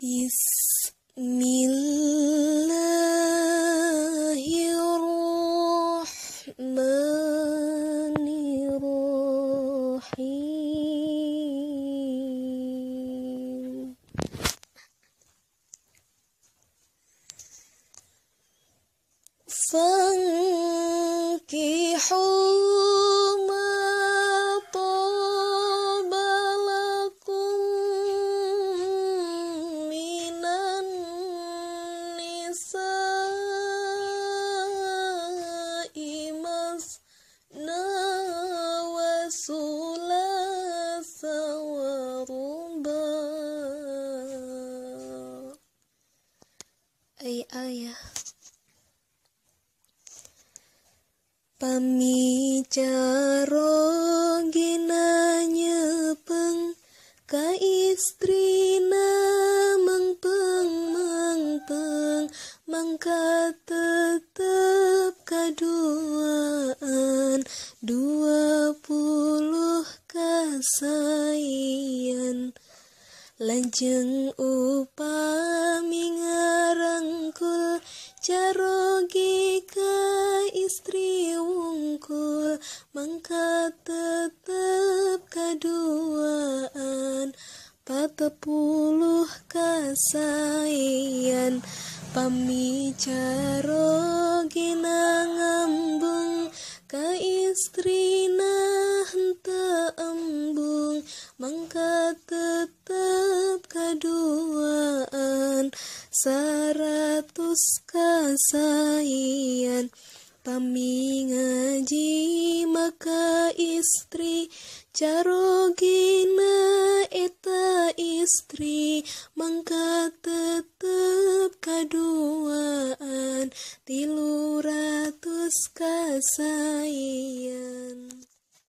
Bismillahirrahmanirrahim. Fankihul ma taba lakum minan nisa'i masna wa sulasa wa ruba'. Ayah pamicaro ginanya peng ka istrina mangpeng mangka tetep kaduaan 20 kasayan lajeng upami ngarangkul carogi ka istri wungkul mangka tetep kaduaan 40 kasayan pamicaro ginangambung ka istrina henteu embung mangka tetep kaduaan 100 kasayan pami ngaji maka istri carogina eta istri mangka tetep kaduaan 300 kasayan.